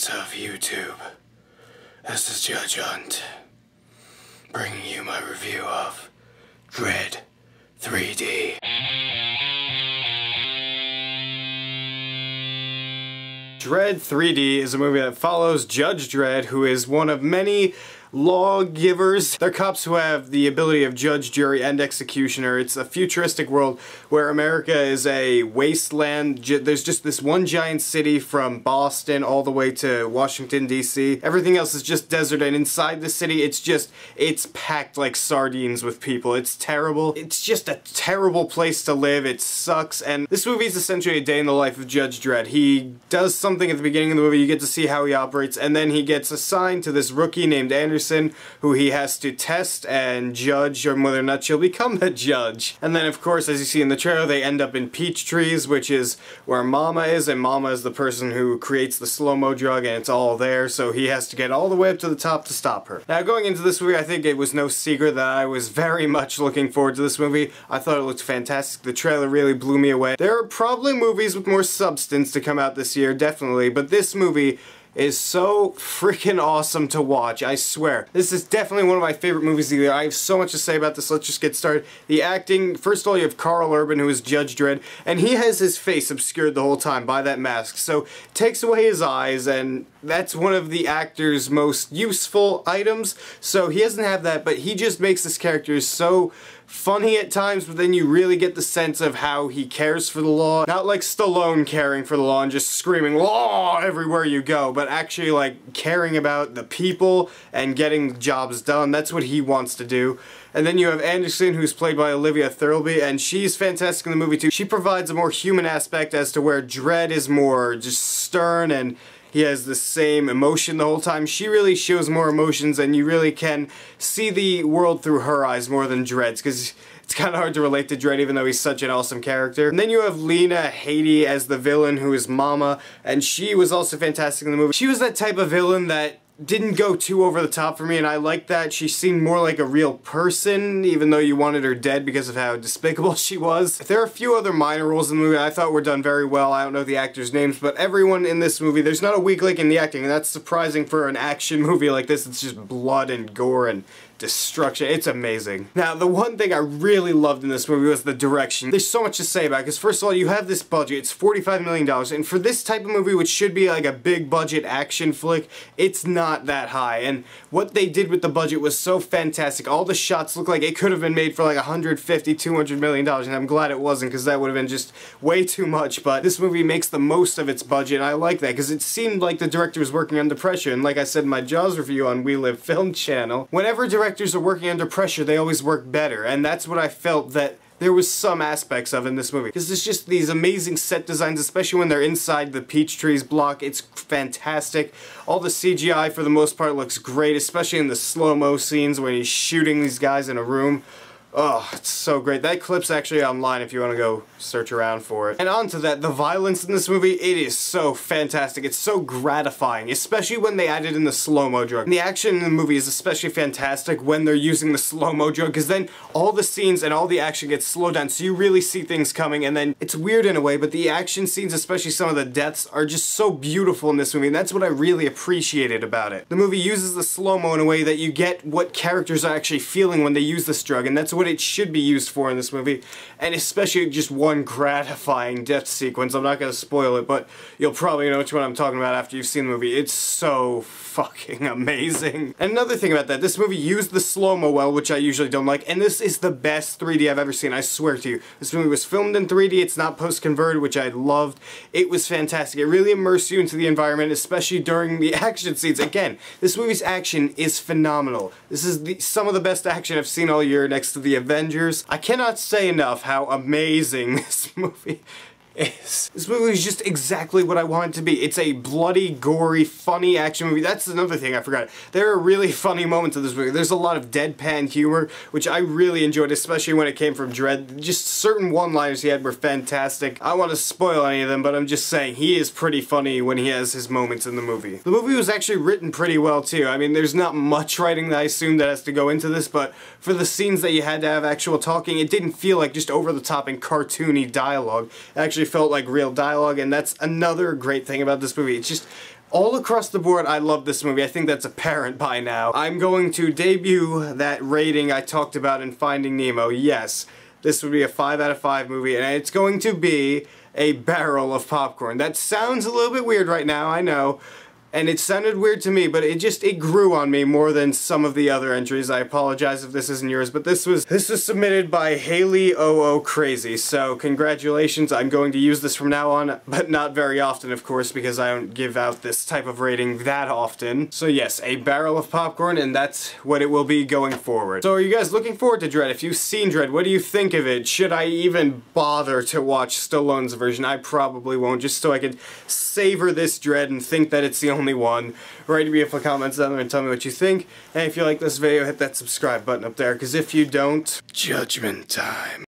audience of YouTube. This is Judge Hunt, bringing you my review of Dredd 3D. Dredd 3D is a movie that follows Judge Dredd, who is one of many lawgivers. They're cops who have the ability of judge, jury, and executioner. It's a futuristic world where America is a wasteland. There's just this one giant city from Boston all the way to Washington, D.C. Everything else is just desert, and inside the city it's packed like sardines with people. It's terrible. It's just a terrible place to live. It sucks, and this movie is essentially a day in the life of Judge Dredd. He does something at the beginning of the movie, you get to see how he operates, and then he gets assigned to this rookie named Anderson, who he has to test and judge on whether or not she'll become the judge. And then of course, as you see in the trailer, they end up in peach trees, which is where Mama is, and Mama is the person who creates the slow-mo drug, and it's all there, so he has to get all the way up to the top to stop her. Now, going into this movie, I think it was no secret that I was very much looking forward to this movie. I thought it looked fantastic. The trailer really blew me away. There are probably movies with more substance to come out this year, definitely, but this movie is so freaking awesome to watch, I swear. This is definitely one of my favorite movies of the year. I have so much to say about this. Let's just get started. The acting, first of all, you have Carl Urban, who is Judge Dredd, and he has his face obscured the whole time by that mask, so takes away his eyes, and that's one of the actor's most useful items, so he doesn't have that, but he just makes this character so funny at times, but then you really get the sense of how he cares for the law. Not like Stallone caring for the law and just screaming law everywhere you go, but actually like caring about the people and getting jobs done. That's what he wants to do. And then you have Anderson, who's played by Olivia Thirlby, and she's fantastic in the movie too. She provides a more human aspect as to where Dredd is more just stern and he has the same emotion the whole time. She really shows more emotions, and you really can see the world through her eyes more than Dredd's, because it's kind of hard to relate to Dredd even though he's such an awesome character. And then you have Lena Headey as the villain, who is Mama, and she was also fantastic in the movie. She was that type of villain that didn't go too over the top for me, and I liked that. She seemed more like a real person, even though you wanted her dead because of how despicable she was. There are a few other minor roles in the movie I thought were done very well. I don't know the actors' names, but everyone in this movie, there's not a weak link in the acting, and that's surprising for an action movie like this. It's just blood and gore and destruction. It's amazing. Now, the one thing I really loved in this movie was the direction. There's so much to say about it, because first of all, you have this budget. It's $45 million, and for this type of movie, which should be like a big budget action flick, it's not that high, and what they did with the budget was so fantastic. All the shots look like it could have been made for like $150, $200 million, and I'm glad it wasn't, because that would have been just way too much, but this movie makes the most of its budget, and I like that, because it seemed like the director was working under pressure, and like I said in my Jaws review on We Live Film channel, whenever directors are working under pressure, they always work better, and that's what I felt that there was some aspects of in this movie. Because it's just these amazing set designs, especially when they're inside the peach trees block. It's fantastic. All the CGI for the most part looks great, especially in the slow-mo scenes when he's shooting these guys in a room. Oh, it's so great. That clip's actually online if you want to go search around for it. And on to that, the violence in this movie, it is so fantastic. It's so gratifying, especially when they added in the slow-mo drug. And the action in the movie is especially fantastic when they're using the slow-mo drug, because then all the scenes and all the action gets slowed down, so you really see things coming, and then it's weird in a way, but the action scenes, especially some of the deaths, are just so beautiful in this movie, and that's what I really appreciated about it. The movie uses the slow-mo in a way that you get what characters are actually feeling when they use this drug, and that's what it should be used for in this movie, and especially just one gratifying death sequence. I'm not going to spoil it, but you'll probably know which one I'm talking about after you've seen the movie. It's so fucking amazing. And another thing about that, this movie used the slow-mo well, which I usually don't like, and this is the best 3D I've ever seen, I swear to you. This movie was filmed in 3D, it's not post-converted, which I loved. It was fantastic. It really immersed you into the environment, especially during the action scenes. Again, this movie's action is phenomenal. This is some of the best action I've seen all year next to the Avengers. I cannot say enough how amazing this movie is. This movie is just exactly what I want it to be. It's a bloody, gory, funny action movie. That's another thing I forgot. There are really funny moments in this movie. There's a lot of deadpan humor, which I really enjoyed, especially when it came from Dredd. Just certain one-liners he had were fantastic. I don't want to spoil any of them, but I'm just saying, he is pretty funny when he has his moments in the movie. The movie was actually written pretty well, too. I mean, there's not much writing that I assume that has to go into this, but for the scenes that you had to have actual talking, it didn't feel like just over-the-top and cartoony dialogue. It actually felt like real dialogue, and that's another great thing about this movie. It's just all across the board, I love this movie. I think that's apparent by now. I'm going to debut that rating I talked about in Finding Nemo. Yes, this would be a 5 out of 5 movie, and it's going to be a barrel of popcorn. That sounds a little bit weird right now, I know. And it sounded weird to me, but it grew on me more than some of the other entries. I apologize if this isn't yours, but this was submitted by Haley OO Crazy. So congratulations, I'm going to use this from now on, but not very often, of course, because I don't give out this type of rating that often. So yes, a barrel of popcorn, and that's what it will be going forward. So are you guys looking forward to Dredd? If you've seen Dredd, what do you think of it? Should I even bother to watch Stallone's version? I probably won't, just so I can savor this Dredd and think that it's the only one. Write me a few comments down there and tell me what you think. And if you like this video, hit that subscribe button up there, because if you don't, judgment time.